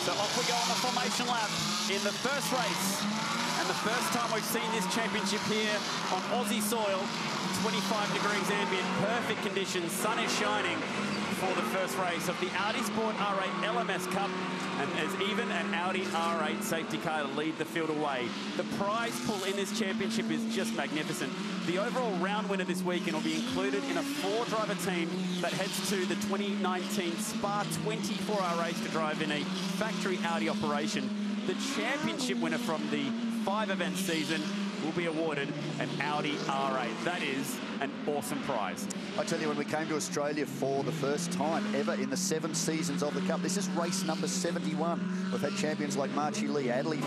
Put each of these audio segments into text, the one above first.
So off we go on the formation lap in the first race. And the first time we've seen this championship here on Aussie soil. 25 degrees ambient, perfect conditions, sun is shining for the first race of the Audi Sport R8 LMS Cup. And there's even an Audi R8 safety car to lead the field away. The prize pool in this championship is just magnificent. The overall round winner this weekend will be included in a 4-driver team that heads to the 2019 Spa 24-hour race to drive in a factory Audi operation. The championship winner from the 5-event season will be awarded an Audi R8. That is an awesome prize. I tell you, when we came to Australia for the first time ever in the 7 seasons of the Cup, this is race number 71. We've had champions like Marchi Lee, Adelaide,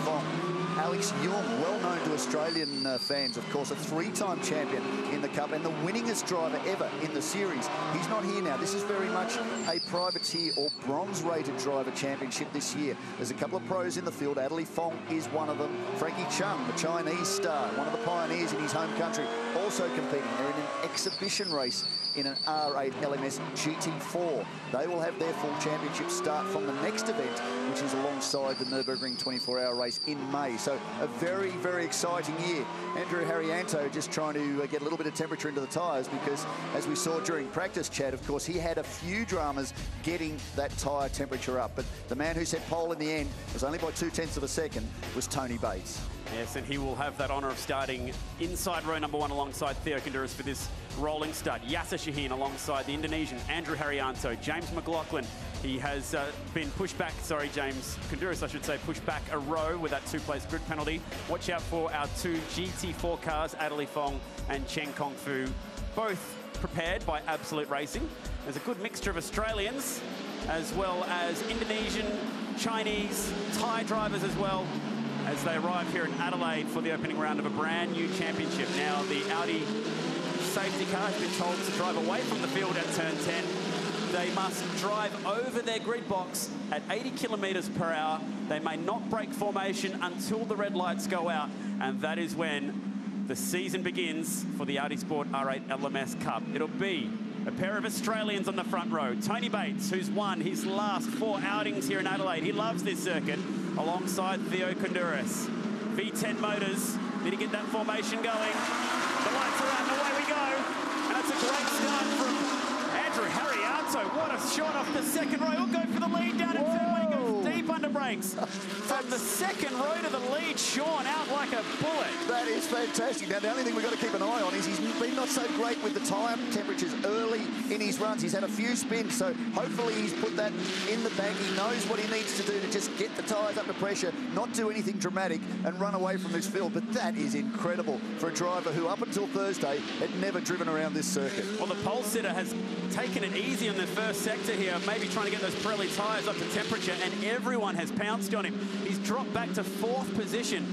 Alex Young, well known to Australian fans, of course, a 3-time champion in the Cup and the winningest driver ever in the series. He's not here now. This is very much a privateer or bronze-rated driver championship this year. There's a couple of pros in the field. Adelaide Fong is one of them. Frankie Chung, the Chinese star, one of the pioneers in his home country, also competing. They're in an exhibition race in an R8 LMS GT4. They will have their full championship start from the next event, which is alongside the Nürburgring 24-hour race in May. So a very, very exciting year. Andrew Harrianto just trying to get a little bit of temperature into the tyres because, as we saw during practice, Chad, of course, he had a few dramas getting that tyre temperature up. But the man who set pole in the end was only by 0.2 of a second was Tony Bates. Yes, and he will have that honour of starting inside row number 1 alongside Theo Kondouris for this rolling start. Yasser Shaheen alongside the Indonesian Andrew Harrianto. James McLaughlin, he has been pushed back, sorry, James Kondouris, I should say, pushed back a row with that 2-place grid penalty. Watch out for our 2 GT4 cars, Adelaide Fong and Chen Kong Fu, both prepared by Absolute Racing. There's a good mixture of Australians as well as Indonesian, Chinese, Thai drivers as well, as they arrive here in Adelaide for the opening round of a brand new championship. Now the Audi safety car has been told to drive away from the field at turn 10. They must drive over their grid box at 80 kilometres per hour. They may not break formation until the red lights go out, and that is when the season begins for the Audi Sport R8 LMS Cup. It'll be a pair of Australians on the front row. Tony Bates, who's won his last 4 outings here in Adelaide. He loves this circuit, alongside Theo Kondouris. V10 motors, need to get that formation going. The lights are out and away we go. And that's a great start from Andrew Harrianto. What a shot off the second row. He'll go for the lead down in third when he goes deep under brakes. From the second row to the lead, Sean out like a bullet. That is fantastic. Now, the only thing we've got to keep an eye on is he's been not so great with the tyre temperatures early in his runs. He's had a few spins, so hopefully he's put that in the bank. He knows what he needs to do to just get the tyres up to pressure, not do anything dramatic, and run away from this field. But that is incredible for a driver who, up until Thursday, had never driven around this circuit. Well, the pole sitter has taken it easy on the first sector here, maybe trying to get those Pirelli tyres up to temperature, and everyone has pounced on him. He's dropped back to 4th position.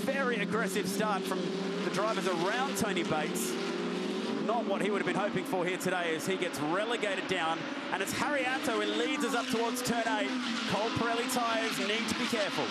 Very aggressive start from the drivers around Tony Bates. Not what he would have been hoping for here today as he gets relegated down. And it's Harrianto who leads us up towards turn 8. Cold Pirelli tyres need to be careful.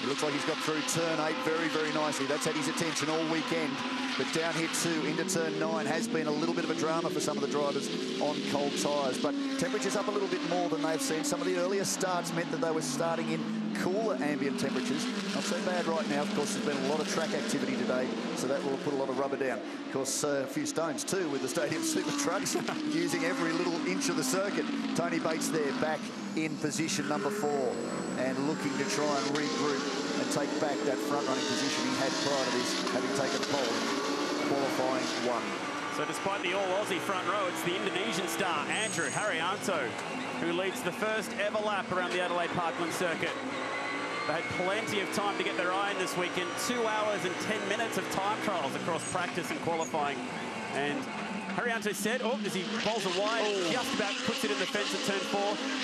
It looks like he's got through turn 8 very, very nicely. That's had his attention all weekend. But down here 2 into turn 9 has been a little bit of a drama for some of the drivers on cold tyres. But temperatures up a little bit more than they've seen. Some of the earlier starts meant that they were starting in cooler ambient temperatures. Not so bad right now. Of course, there's been a lot of track activity today, so that will put a lot of rubber down. Of course, a few stones too with the Stadium Super Trucks using every little inch of the circuit. Tony Bates there back in position number 4 and looking to try and regroup and take back that front-running position he had prior to this, having taken pole qualifying 1. So despite the all-Aussie front row, it's the Indonesian star, Andrew Harrianto, who leads the first ever lap around the Adelaide Parkland circuit. They had plenty of time to get their eye in this weekend. 2 hours and 10 minutes of time trials across practice and qualifying. And Harrianto said, as he bowls it wide, just about puts it in the fence at turn 4,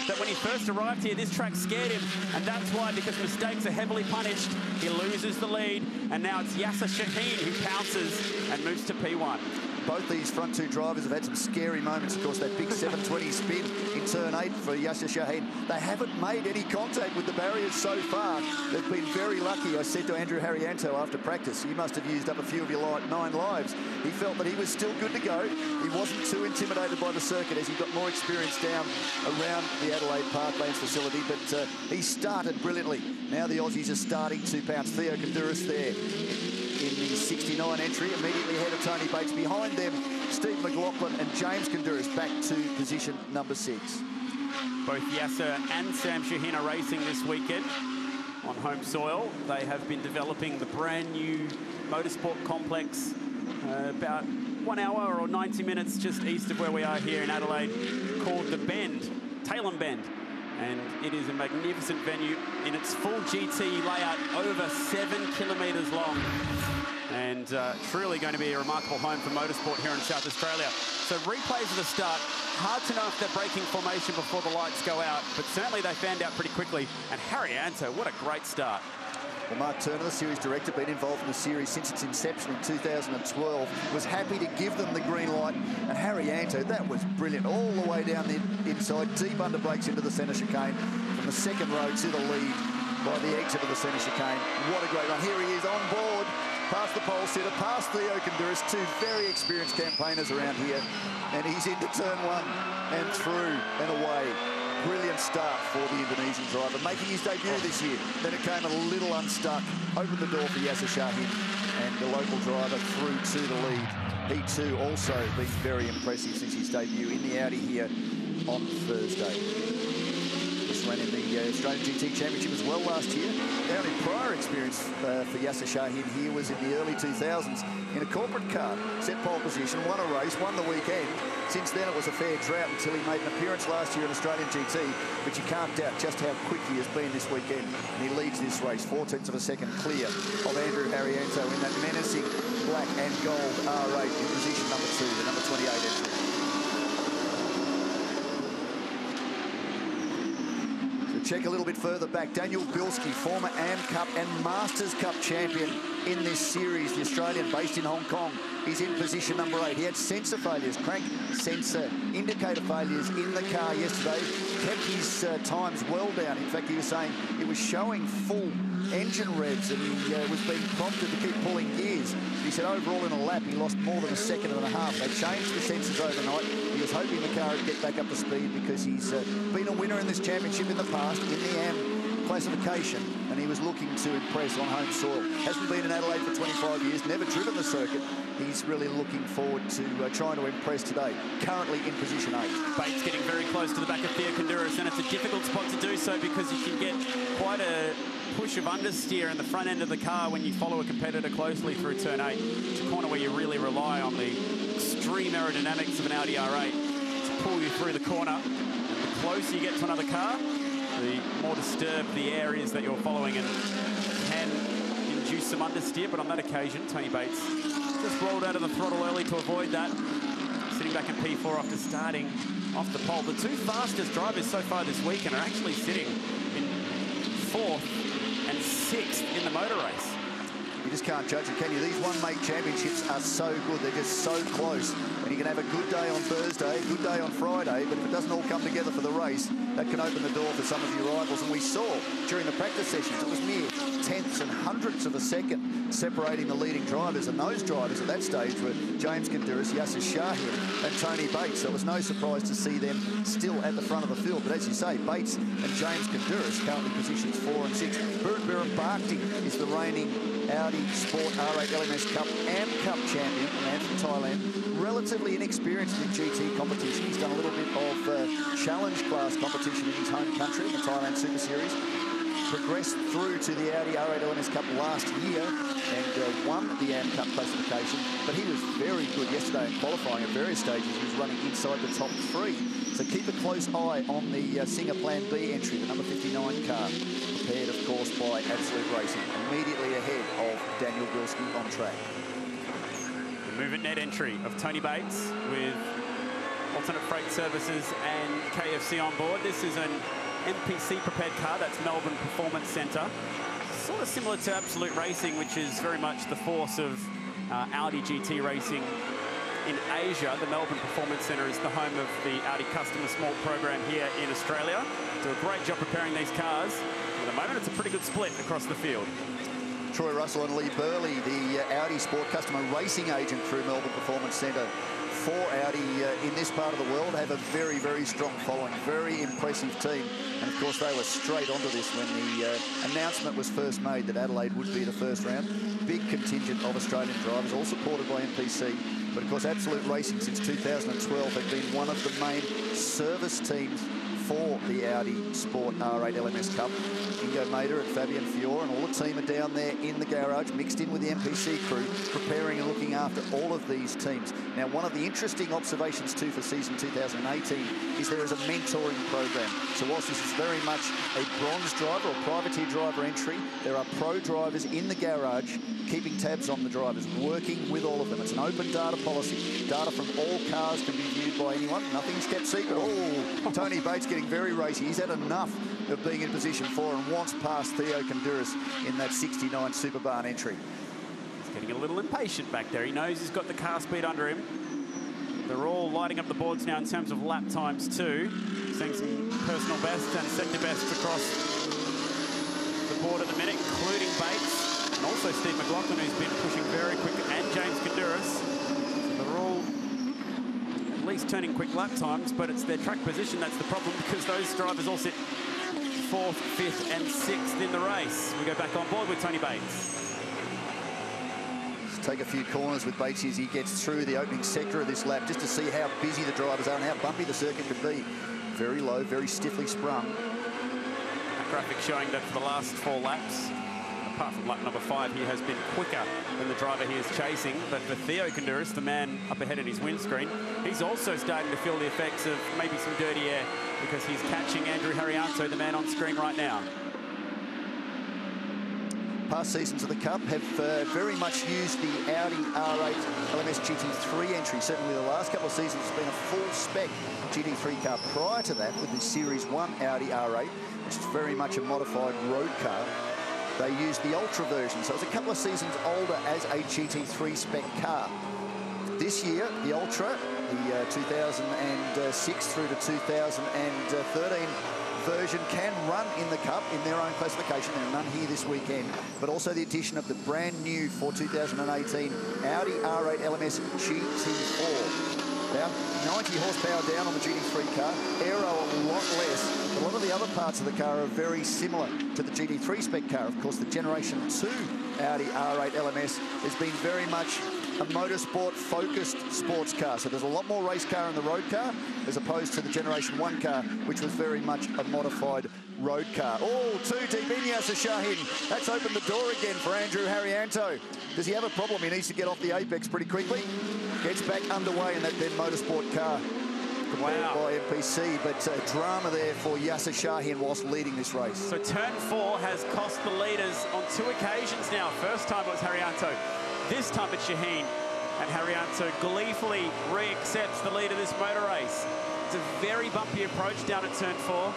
that when he first arrived here, this track scared him. And that's why, because mistakes are heavily punished, he loses the lead. And now it's Yasser Shaheen who pounces and moves to P1. both these front two drivers have had some scary moments. Of course, that big 720 spin in turn 8 for Yasser Shaheen. They haven't made any contact with the barriers so far. They've been very lucky. I said to Andrew Harrianto after practice, you must have used up a few of your 9 lives. He felt that he was still good to go. He wasn't too intimidated by the circuit as he got more experience down around the Adelaide Parklands facility, but he started brilliantly. Now the Aussies are starting to pounce. Theo Kandouris there in the 69 entry, immediately ahead of Tony Bates. Behind them, Steve McLaughlin and James Kandouris back to position number 6. Both Yasser and Sam Shaheen are racing this weekend on home soil. They have been developing the brand new motorsport complex about 1 hour or 90 minutes just east of where we are here in Adelaide, called the Bend, Tailem Bend. And it is a magnificent venue in its full GT layout, over 7 kilometres long. And truly going to be a remarkable home for motorsport here in South Australia. So replays of the start. Hard to know if they're breaking formation before the lights go out, but certainly they found out pretty quickly. And Harrianto, what a great start. Well, Mark Turner, the series director, been involved in the series since its inception in 2012, was happy to give them the green light. And Harrianto, that was brilliant, all the way down the inside, deep under brakes into the centre chicane, from the second row to the lead by the exit of the centre chicane. What a great run. Here he is on board, past the pole sitter, past Theo Kandouris, 2 very experienced campaigners around here. And he's into turn 1 and through and away. Brilliant start for the Indonesian driver, making his debut this year. Then it came a little unstuck, opened the door for Yasser Shaheen, and the local driver through to the lead. He too also been very impressive since his debut in the Audi here on Thursday. Just ran in the Australian GT Championship as well last year. The only prior experience for Yasser Shaheen here was in the early 2000s in a corporate car. Set pole position, won a race, won the weekend. Since then it was a fair drought until he made an appearance last year in Australian GT, but you can't doubt just how quick he has been this weekend. And he leads this race 0.4 of a second clear of Andrew Harrianto in that menacing black and gold R8 in position number 2, the number 28 entry. Check a little bit further back. Daniel Bilski, former AM Cup and Masters Cup champion in this series. The Australian based in Hong Kong is in position number 8. He had sensor failures, crank sensor indicator failures in the car yesterday. Kept his times well down. In fact, he was saying it was showing full engine revs and he was being prompted to keep pulling gears. He said overall in a lap he lost more than 1.5 seconds. They changed the sensors overnight. He was hoping the car would get back up to speed because he's been a winner in this championship in the past in the AM classification, and he was looking to impress on home soil. Hasn't been in Adelaide for 25 years, never driven the circuit. He's really looking forward to trying to impress today. Currently in position 8. Bates getting very close to the back of Theo Kandouris, and it's a difficult spot to do so because you can get quite a push of understeer in the front end of the car when you follow a competitor closely through turn 8. It's a corner where you really rely on the extreme aerodynamics of an Audi R8 to pull you through the corner. And the closer you get to another car, the more disturbed the air is that you're following and can induce some understeer. But on that occasion, Tony Bates just rolled out of the throttle early to avoid that, sitting back in P4 after starting off the pole. The 2 fastest drivers so far this weekend are actually sitting in 4th and 6th in the motor race. You just can't judge it, can you? These one-make championships are so good. They're just so close. And you can have a good day on Thursday, a good day on Friday, but if it doesn't all come together for the race, that can open the door for some of your rivals. And we saw during the practice sessions, it was mere tenths and hundredths of a second separating the leading drivers. And those drivers at that stage were James Kandouris, Yasser Shaheen and Tony Bates. So it was no surprise to see them still at the front of the field. But as you say, Bates and James Kandouris currently positions 4 and 6. Biran Bhakti is the reigning Audi Sport R8 LMS Cup and Cup champion, a man from Thailand. Relatively inexperienced in GT competition. He's done a little bit of challenge class competition in his home country, in the Thailand Super Series. Progressed through to the Audi R8 LMS Cup last year and won the AM Cup classification. But he was very good yesterday in qualifying at various stages. He was running inside the top 3. So keep a close eye on the Singer Plan B entry, the number 59 car, prepared, of course, by Absolute Racing, immediately ahead of Daniel Bilski on track. The Move It Net entry of Tony Bates with alternate freight services and KFC on board. This is an MPC prepared car, that's Melbourne Performance Centre. Sort of similar to Absolute Racing, which is very much the force of Audi GT racing in Asia. The Melbourne Performance Centre is the home of the Audi Customer Small program here in Australia. Do a great job preparing these cars. At the moment, it's a pretty good split across the field. Troy Russell and Lee Burley, the Audi Sport Customer Racing Agent through Melbourne Performance Centre for Audi in this part of the world, have a very, very strong following, very impressive team. And of course, they were straight onto this when the announcement was first made that Adelaide would be the first round. Big contingent of Australian drivers, all supported by NPC. But of course, Absolute Racing since 2012 have been one of the main service teams for the Audi Sport R8 LMS Cup. Ingo Mader and Fabian Fior and all the team are down there in the garage, mixed in with the NPC crew, preparing and looking after all of these teams. Now, one of the interesting observations too for season 2018 is there is a mentoring program. So whilst this is very much a bronze driver or privateer driver entry, there are pro drivers in the garage keeping tabs on the drivers, working with all of them. It's an open data policy. Data from all cars can be viewed by anyone. Nothing's kept secret. Oh, Tony Bates getting very racy. He's had enough of being in position 4 and wants past Theo Kondouris in that 69 Superbarn entry. He's getting a little impatient back there. He knows he's got the car speed under him. They're all lighting up the boards now in terms of lap times too. Seeing some personal bests and sector bests across the board at the minute, including Bates. And also Steve McLaughlin, who's been pushing very quick, and James Kondouris. So they're all at least turning quick lap times, but it's their track position that's the problem, because those drivers all sit 4th, 5th and 6th in the race. We go back on board with Tony Bates. Let's take a few corners with Bates as he gets through the opening sector of this lap, just to see how busy the drivers are and how bumpy the circuit could be. Very low, very stiffly sprung. A graphic showing that for the last 4 laps, apart from lap number 5, he has been quicker than the driver he is chasing. But for Theo Kondouris, the man up ahead in his windscreen, he's also starting to feel the effects of maybe some dirty air, because he's catching Andrew Harrianto, the man on screen right now. Past seasons of the Cup have very much used the Audi R8 LMS GT3 entry. Certainly the last couple of seasons has been a full-spec GT3 car. Prior to that, with the Series 1 Audi R8, which is very much a modified road car, they used the Ultra version, so it's a couple of seasons older as a GT3 spec car. This year, the Ultra, the 2006 through to 2013 version, can run in the Cup in their own classification. There are none here this weekend, but also the addition of the brand new for 2018 Audi R8 LMS GT4. About 90 horsepower down on the GT3 car, aero a lot less. A lot of the other parts of the car are very similar to the GT3 spec car. Of course, the Generation 2 Audi R8 LMS has been very much a motorsport-focused sports car. So there's a lot more race car in the road car, as opposed to the Generation 1 car, which was very much a modified road car. Oh, too deep in Yasser Shahin. That's opened the door again for Andrew Harrianto. Does he have a problem? He needs to get off the apex pretty quickly. Gets back underway in that then motorsport car. Wow. By NPC, but drama there for Yasser Shahin whilst leading this race. So turn 4 has cost the leaders on 2 occasions now. First time it was Harrianto. This time it's Shahin. And Harrianto gleefully re-accepts the lead of this motor race. It's a very bumpy approach down at turn 4.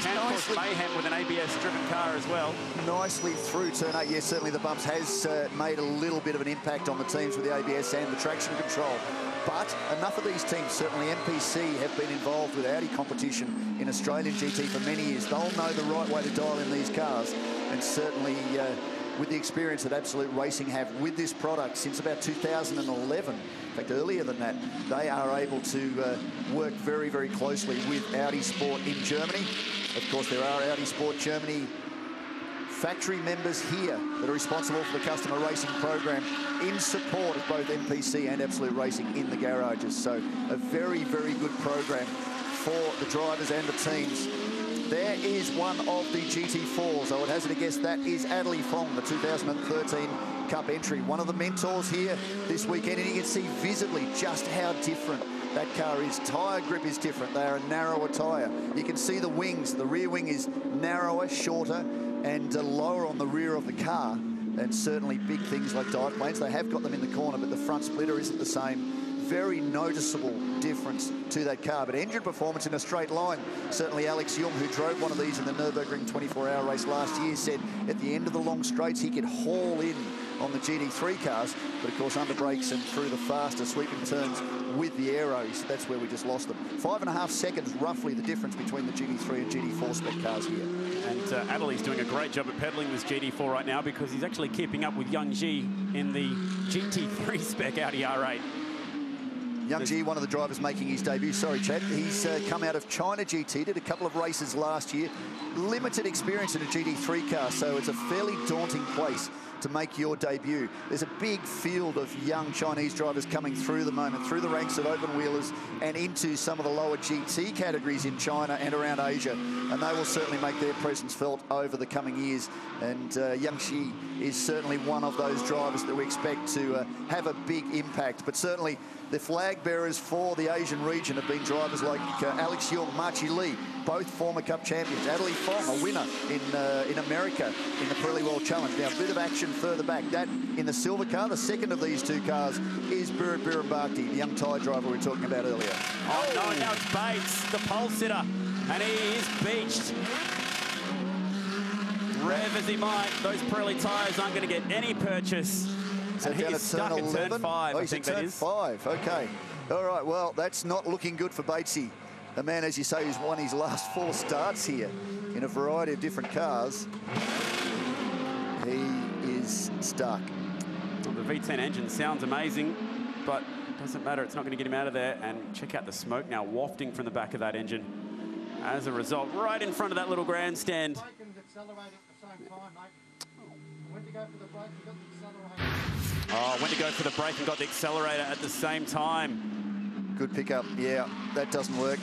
And of course mayhem with an ABS-driven car as well. Nicely through turn 8. Yes, certainly the bumps has made a little bit of an impact on the teams with the ABS and the traction control. But enough of these teams, certainly NPC, have been involved with Audi competition in Australian GT for many years. They'll know the right way to dial in these cars, and certainly with the experience that Absolute Racing have with this product since about 2011, in fact earlier than that, they are able to work very, very closely with Audi Sport in Germany. Of course, there are Audi Sport Germany factory members here that are responsible for the customer racing program in support of both NPC and Absolute Racing in the garages. So a very, very good program for the drivers and the teams. There is one of the GT4s. I would hazard a guess that is Adelaide from the 2013 Cup entry. One of the mentors here this weekend, and you can see visibly just how different that car is. Tyre grip is different. They are a narrower tyre. You can see the wings. The rear wing is narrower, shorter, and lower on the rear of the car. And certainly big things like dive planes. They have got them in the corner, but the front splitter isn't the same. Very noticeable difference to that car. But engine performance in a straight line. Certainly Alex Jung, who drove one of these in the Nürburgring 24-hour race last year, said at the end of the long straights he could haul in on the GT3 cars, but of course under brakes and through the faster sweeping turns with the aeros, that's where we just lost them. 5.5 seconds roughly the difference between the GT3 and GT4 spec cars here. And Adelaide's doing a great job at pedaling this GT4 right now, because he's actually keeping up with Young Ji in the GT3 spec Audi R8. Young Ji, one of the drivers making his debut. Sorry, Chad. He's come out of China GT, did a couple of races last year. Limited experience in a GT3 car, so it's a fairly daunting place to make your debut. There's a big field of young Chinese drivers coming through the moment, through the ranks of open wheelers and into some of the lower GT categories in China and around Asia. And they will certainly make their presence felt over the coming years. And Young Ji is certainly one of those drivers that we expect to have a big impact. But certainly the flag bearers for the Asian region have been drivers like Alex Young, Marchi Lee, both former Cup champions. Adelaide Fong, a winner in America in the Pirelli World Challenge. Now, a bit of action further back. That in the silver car, the second of these two cars is Birat Birambakti, the young Thai driver we were talking about earlier. Oh, no, now it's Bates, the pole sitter, and he is beached. Rev as he might, those Pirelli tyres aren't going to get any purchase. So he is stuck at turn 5, I think that is. Turn 5, okay. All right, well, that's not looking good for Batesy. The man, as you say, who's won his last 4 starts here in a variety of different cars. He is stuck. Well, the V10 engine sounds amazing, but it doesn't matter. It's not going to get him out of there. And check out the smoke now wafting from the back of that engine. As a result, right in front of that little grandstand. Oh, went to go for the brake and got the accelerator at the same time. Good pickup. Yeah, that doesn't work.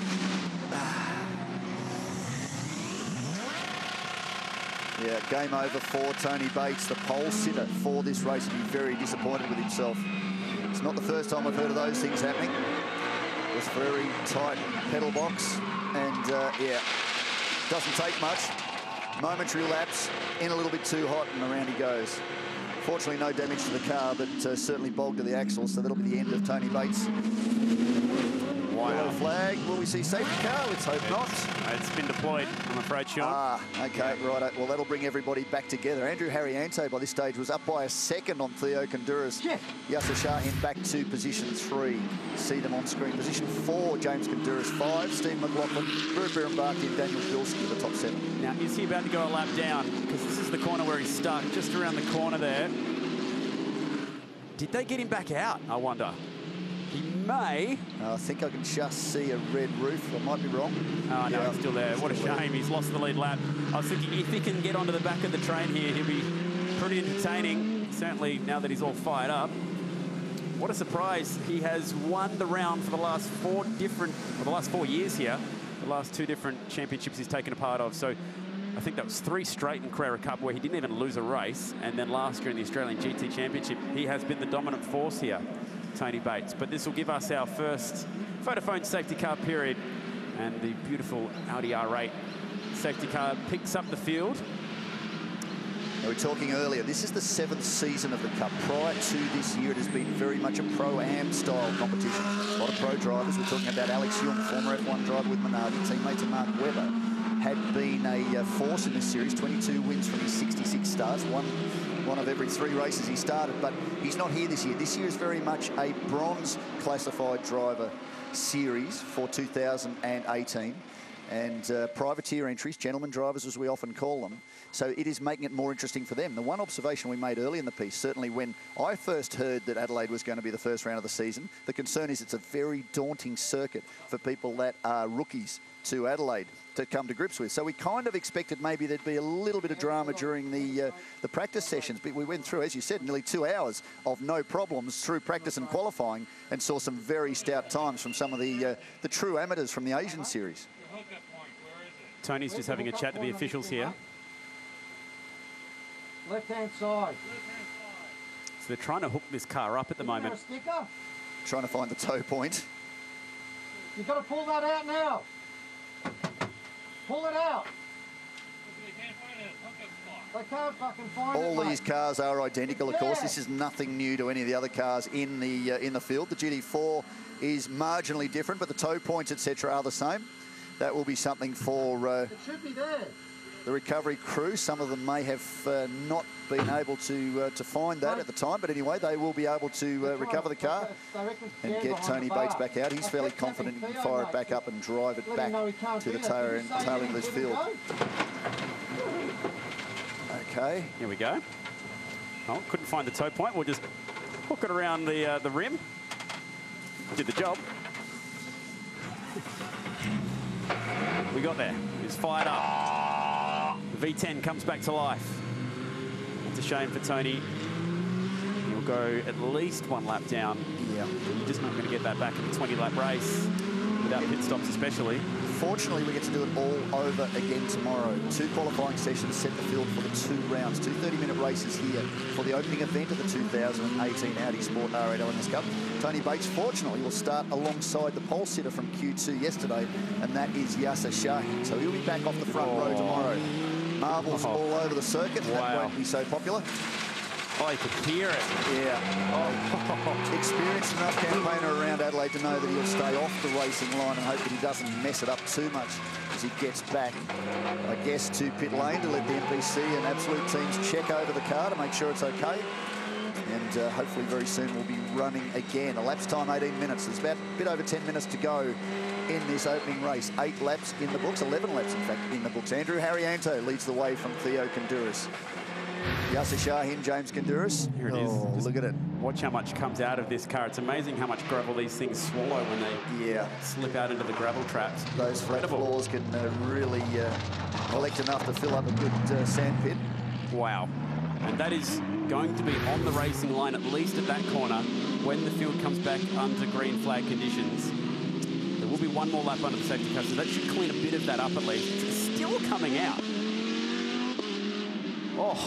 Yeah, game over for Tony Bates, the pole sitter for this race. He'll be very disappointed with himself. It's not the first time I've heard of those things happening. It was a very tight pedal box, and yeah, doesn't take much. Momentary lapse, in a little bit too hot, and around he goes. Fortunately, no damage to the car, but certainly bogged to the axle, so that'll be the end of Tony Bates. Yellow flag. Will we see safety car? Let's hope not. It's been deployed, I'm afraid, Sean. Ah, okay, right. Well, that'll bring everybody back together. Andrew Harriante, by this stage, was up by a second on Theo Konduras. Yeah. Yasser Shahin back to position 3. See them on screen. Position 4, James Konduras. 5, Steve McLaughlin, Birat Birambakti and Daniel Bilski, the top 7. Now, is he about to go a lap down? Because this is the corner where he's stuck, just around the corner there. Did they get him back out, I wonder? He may. I think I can just see a red roof. I might be wrong. Oh, no, he's still there. What a shame. He's lost the lead lap. I was thinking if he can get onto the back of the train here, he'll be pretty entertaining. Certainly now that he's all fired up. What a surprise. He has won the round for the last 4 years here. The last 2 different championships he's taken a part of. So I think that was 3 straight in Carrera Cup where he didn't even lose a race. And then last year in the Australian GT Championship, he has been the dominant force here, Tony Bates. But this will give us our first Vodafone safety car period. And the beautiful Audi R8 safety car picks up the field. Now, we were talking earlier, this is the 7th season of the Cup. Prior to this year, it has been very much a Pro-Am style competition. A lot of pro drivers. We're talking about Alex Young, former F1 driver with Minardi, teammate to Mark Webber, had been a force in this series. 22 wins from his 66 starts, one of every 3 races he started, but he's not here this year. This year is very much a bronze classified driver series for 2018. And privateer entries, gentlemen drivers as we often call them. So it is making it more interesting for them. The one observation we made early in the piece, certainly when I first heard that Adelaide was going to be the first round of the season, the concern is it's a very daunting circuit for people that are rookies to Adelaide to come to grips with. So we kind of expected maybe there'd be a little bit of drama during the practice sessions. But we went through, as you said, nearly 2 hours of no problems through practice and qualifying, and saw some very stout times from some of the true amateurs from the Asian series. Tony's just having a chat to the officials here. Left-hand side. So they're trying to hook this car up at the moment. Trying to find the tow point. You've got to pull that out now. Pull it out. They can't fucking find it. All these cars are identical, of course. This is nothing new to any of the other cars in the field. The GT4 is marginally different, but the tow points, etc., are the same. That will be something for... it should be there. the recovery crew. Some of them may have not been able to find that at the time, but anyway, they will be able to recover the car and get Tony Bates back out. He's fairly confident he can fire it back up and drive it back to the tail end of this field. Okay. Here we go. Oh, couldn't find the tow point. We'll just hook it around the rim. Did the job. We got there. It's fired up. The V10 comes back to life. It's a shame for Tony. He'll go at least one lap down. Yeah. You're just not going to get that back in a 20-lap race without pit stops especially. Fortunately, we get to do it all over again tomorrow. 2 qualifying sessions set the field for the 2 rounds. 2 30-minute races here for the opening event of the 2018 Audi Sport R8 LMS Cup. Tony Bates, fortunately, will start alongside the pole sitter from Q2 yesterday, and that is Yasser Shahin. So he'll be back off the front row tomorrow. Marbles all over the circuit. Wow. That won't be so popular. Oh, you could hear it. Yeah. Oh. Experienced enough campaigner around Adelaide to know that he'll stay off the racing line and hope that he doesn't mess it up too much as he gets back, I guess, to pit lane to let the MPC and Absolute teams check over the car to make sure it's okay. And hopefully very soon we'll be running again. A lap's time, 18 minutes. There's about a bit over 10 minutes to go in this opening race. 8 laps in the books, 11 laps, in fact, in the books. Andrew Harrianto leads the way from Theo Kondouris. Yasser Shahin, James Kondouris. Here it is. Just Look at it. Watch how much comes out of this car. It's amazing how much gravel these things swallow when they slip out into the gravel traps. Those flat floors can really collect enough to fill up a good sand pit. Wow. And that is going to be on the racing line, at least at that corner, when the field comes back under green flag conditions. There will be one more lap under the safety car, so that should clean a bit of that up at least. It's still coming out. Oh.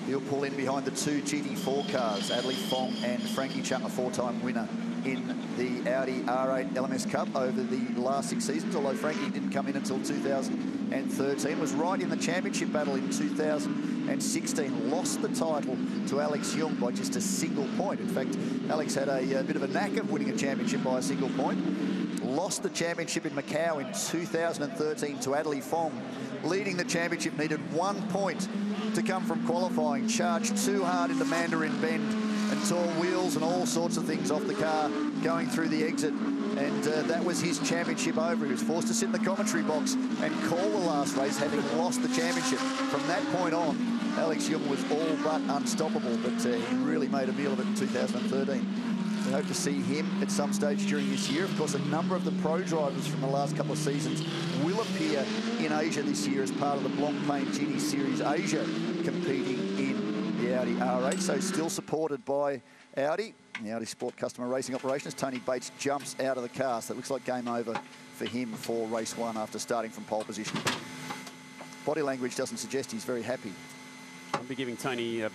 He'll pull in behind the 2 GT4 cars, Adelaide Fong and Frankie Chung, a 4-time winner in the Audi R8 LMS Cup over the last 6 seasons, although Frankie didn't come in until 2013, was right in the championship battle in 2016, lost the title to Alex Young by just a single point. In fact, Alex had a bit of a knack of winning a championship by a single point. Lost the championship in Macau in 2013 to Adelaide Fong. Leading the championship, needed 1 point to come from qualifying, charged too hard into Mandarin Bend and tore wheels and all sorts of things off the car going through the exit. And that was his championship over. He was forced to sit in the commentary box and call the last race, having lost the championship. From that point on, Alex Young was all but unstoppable, but he really made a meal of it in 2013. We hope to see him at some stage during this year. Of course, a number of the pro drivers from the last couple of seasons will appear in Asia this year as part of the Blancpain GT Series Asia, competing in the Audi R8. So still supported by Audi, the Audi Sport Customer Racing Operations. Tony Bates jumps out of the car, so it looks like game over for him for race 1 after starting from pole position. Body language doesn't suggest he's very happy. I'll be giving Tony a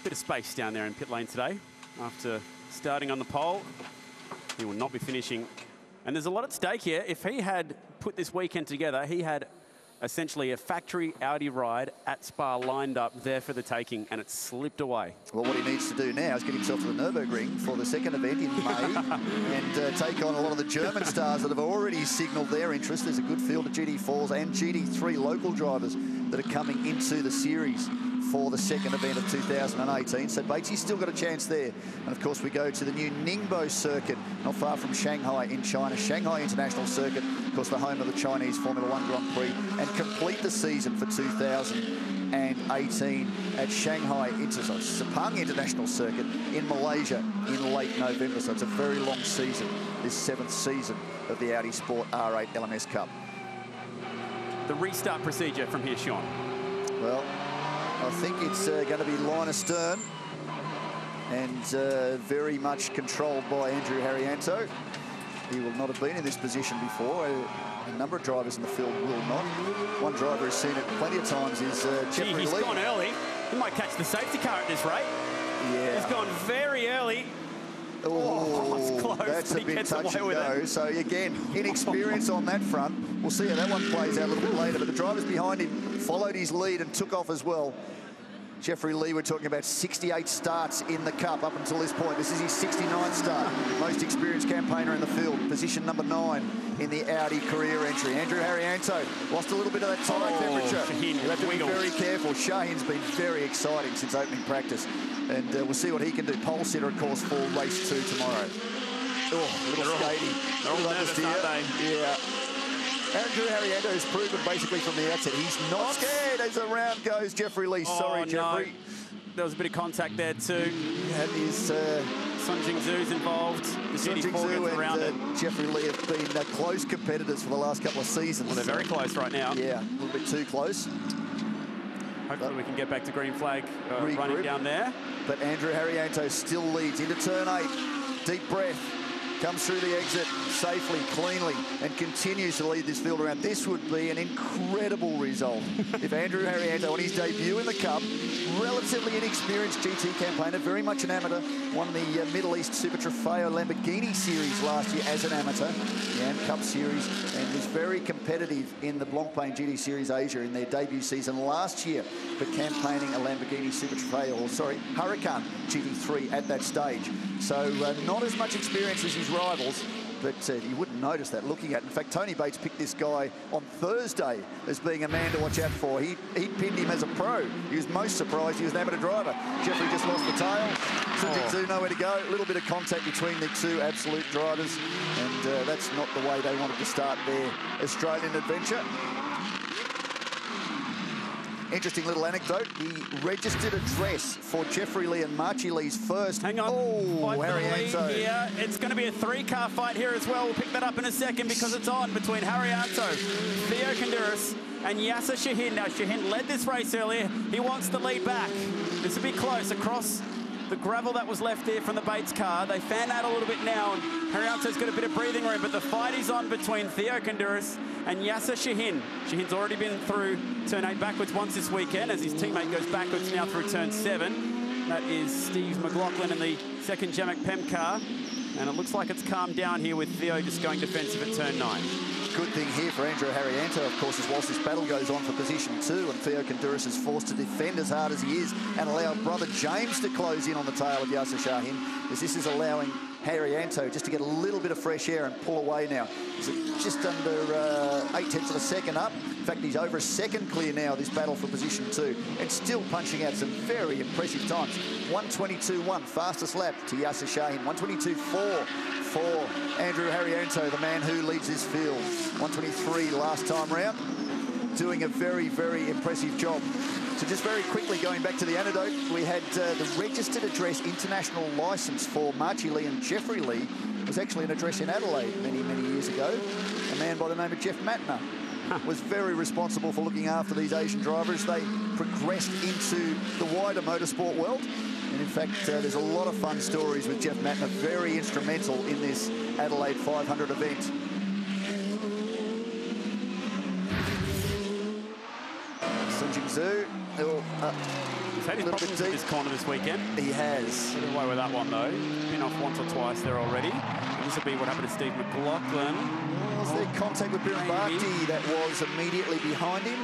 bit of space down there in pit lane today after starting on the pole. He will not be finishing. And there's a lot at stake here. If he had put this weekend together, he had essentially a factory Audi ride at Spa lined up there for the taking, and it slipped away. Well, what he needs to do now is get himself to the Nürburgring for the second event in May and take on a lot of the German stars that have already signalled their interest. There's a good field of GT4s and GT3 local drivers that are coming into the series for the second event of 2018. So Batesy's still got a chance there. And of course, we go to the new Ningbo circuit, not far from Shanghai in China. Shanghai International Circuit, of course, the home of the Chinese Formula 1 Grand Prix, and complete the season for 2018 at Shanghai Sepang International Circuit in Malaysia in late November. So it's a very long season, this 7th season of the Audi Sport R8 LMS Cup. The restart procedure from here, Sean. Well, I think it's going to be line astern and very much controlled by Andrew Harrianto. He will not have been in this position before. A number of drivers in the field will not. One driver who's seen it plenty of times is Jeffrey Lee. He's gone early. He might catch the safety car at this rate. Yeah. He's gone very early. Oh, it's close. That's a bit touch and go. So again, inexperience on that front. We'll see how that one plays out a little bit later. But the drivers behind him followed his lead and took off as well. Jeffrey Lee, we're talking about 68 starts in the Cup up until this point. This is his 69th start. Most experienced campaigner in the field. Position number 9 in the Audi career entry. Andrew Harrianto lost a little bit of that tire temperature. Shaheen You have to wiggled. be very careful. Shaheen's been very exciting since opening practice. And we'll see what he can do. Pole sitter, of course, for race 2 tomorrow. Oh, a little skatey. They're all nervous, aren't they? Yeah. Andrew Harrianto has proven basically from the outset he's not scared as the round goes. Jeffrey Lee, sorry, Jeffrey. No. There was a bit of contact there too. That is Sun Jingzhu's involved. The Sun GD4 gets around it. Jeffrey Lee have been close competitors for the last couple of seasons. Well, they're very close right now. Yeah, a little bit too close. Hopefully we can get back to green flag running down there. But Andrew Harrianto still leads into turn 8. Deep breath. Comes through the exit safely, cleanly, and continues to lead this field around. This would be an incredible result if Andrew Harrianto, on his debut in the Cup, relatively inexperienced GT campaigner, very much an amateur, won the Middle East Super Trofeo Lamborghini Series last year as an amateur, the AM Cup Series, and was very competitive in the Blancpain GT Series Asia in their debut season last year, but campaigning a Lamborghini Super Trofeo, or sorry, Huracan GT3 at that stage. So not as much experience as his rivals, but you wouldn't notice that looking at. In fact, Tony Bates picked this guy on Thursday as being a man to watch out for. He pinned him as a pro. He was most surprised he was an amateur driver. Jeffrey just lost the tail. Sun Jingzhu nowhere to go. A little bit of contact between the two absolute drivers, and that's not the way they wanted to start their Australian adventure. Interesting little anecdote. The registered address for Jeffrey Lee and Marchie Lee's first. Hang on. Harrianto. Here. It's going to be a 3-car fight here as well. We'll pick that up in a second because it's on between Harrianto, Theo Kanduris, and Yasser Shaheen. Now, Shaheen led this race earlier. He wants the lead back. This will be close across the gravel that was left there from the Bates car. They fan out a little bit now, and Harrianto's got a bit of breathing room, but the fight is on between Theo Kanduris and Yasser Shaheen. Shaheen's already been through turn 8 backwards once this weekend as his teammate goes backwards now through turn 7. That is Steve McLaughlin in the second Jamek Pem car. And it looks like it's calmed down here with Theo just going defensive at turn 9. Good thing here for Andrew Harrianto, of course, is whilst this battle goes on for position 2 and Theo Kanduris is forced to defend as hard as he is and allow brother James to close in on the tail of Yasser Shaheen, as this is allowing Harrianto just to get a little bit of fresh air and pull away now. He's just under 8 tenths of a second up. In fact, he's over a second clear now, this battle for position 2, and still punching out some very impressive times. 1:22.1, fastest lap to Yasser Shaheen. 1:22.4 for Andrew Harrianto, the man who leads this field. 1:23 last time round, doing a very, very impressive job. So just very quickly going back to the anecdote, we had the registered address international license for Marchie Lee and Jeffrey Lee was actually an address in Adelaide many, many years ago. A man by the name of Jeff Matner was very responsible for looking after these Asian drivers. They progressed into the wider motorsport world. And in fact, there's a lot of fun stories with Jeff Matner, very instrumental in this Adelaide 500 event. Sun Jingzhu. He's had his problems with this corner this weekend. He has. Get away with that one, though. Been off once or twice there already. And this will be what happened to Steve McLaughlin. Was there contact with Biren Bhakti that was immediately behind him?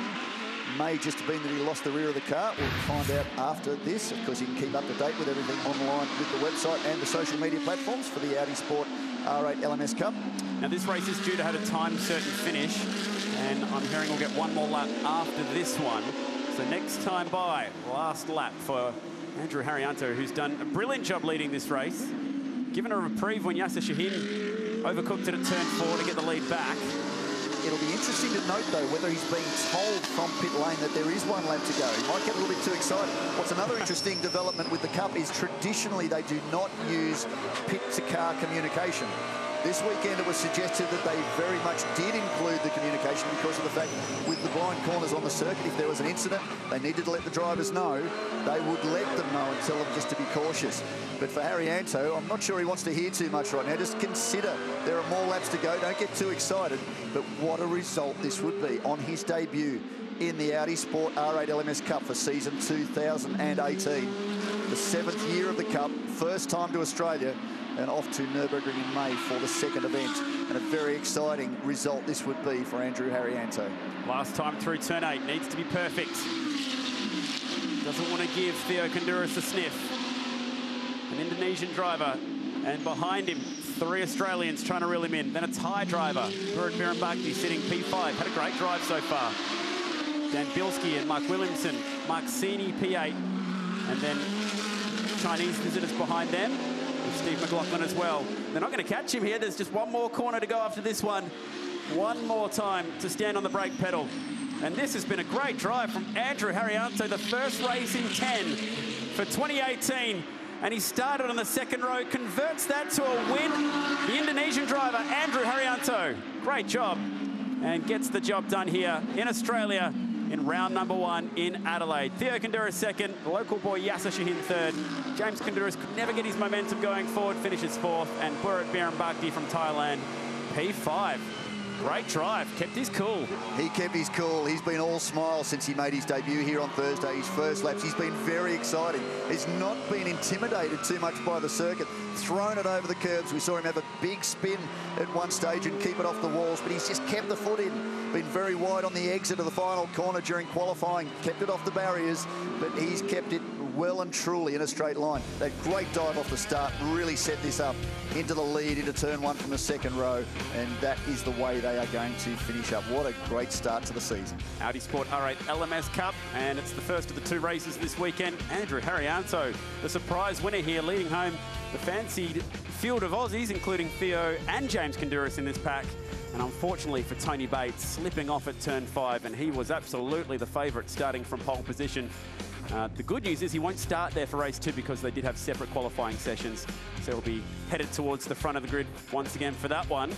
May just have been that he lost the rear of the car. We'll find out after this. Of course, you can keep up to date with everything online with the website and the social media platforms for the Audi Sport R8 LMS Cup. Now, this race is due to have a time-certain finish, and I'm hearing we'll get one more lap after this one. So next time by, last lap for Andrew Harrianto, who's done a brilliant job leading this race. Given a reprieve when Yasser Shaheen overcooked it at turn 4 to get the lead back. It'll be interesting to note, though, whether he's being told from pit lane that there is one lap to go. He might get a little bit too excited. What's another interesting development with the Cup is traditionally they do not use pit-to-car communication. This weekend it was suggested that they very much did include the communication because of the fact with the blind corners on the circuit, if there was an incident, they needed to let the drivers know. They would let them know and tell them just to be cautious. But for Harrianto, I'm not sure he wants to hear too much right now. Just consider there are more laps to go. Don't get too excited. But what a result this would be on his debut in the Audi Sport R8 LMS Cup for season 2018. The 7th year of the Cup, first time to Australia, and off to Nürburgring in May for the second event. And a very exciting result this would be for Andrew Harrianto. Last time through turn 8, needs to be perfect. Doesn't want to give Theo Kundouris a sniff. An Indonesian driver, and behind him, 3 Australians trying to reel him in. Then a Thai driver, Burad Birambakti, sitting P5. Had a great drive so far. Dan Bilski and Mark Williamson, Mark Sini P8. And then Chinese visitors behind them, with Steve McLaughlin as well. They're not going to catch him here. There's just one more corner to go after this one. One more time to stand on the brake pedal. And this has been a great drive from Andrew Haryanto, the first race in 10 for 2018. And he started on the second row, converts that to a win. The Indonesian driver, Andrew Haryanto, great job. And gets the job done here in Australia in round number 1 in Adelaide. Theo Kundouris second, the local boy Yasser Shahin third. James Kundouris could never get his momentum going forward, finishes 4th. And Burad Birambakti from Thailand, P5. Great drive, kept his cool. He kept his cool. He's been all smile since he made his debut here on Thursday, his first laps. He's been very exciting. He's not been intimidated too much by the circuit. Thrown it over the curbs. We saw him have a big spin at one stage and keep it off the walls, but he's just kept the foot in. Been very wide on the exit of the final corner during qualifying. Kept it off the barriers, but he's kept it well and truly in a straight line. That great dive off the start really set this up into the lead, into turn 1 from the second row, and that is the way they are going to finish up. What a great start to the season. Audi Sport R8 LMS Cup, and it's the first of the 2 races this weekend. Andrew Haryanto, the surprise winner here, leading home the fancied field of Aussies, including Theo and James Kundouris in this pack. And unfortunately for Tony Bates, slipping off at turn 5, and he was absolutely the favourite starting from pole position. The good news is he won't start there for race 2 because they did have separate qualifying sessions. So he'll be headed towards the front of the grid once again for that one.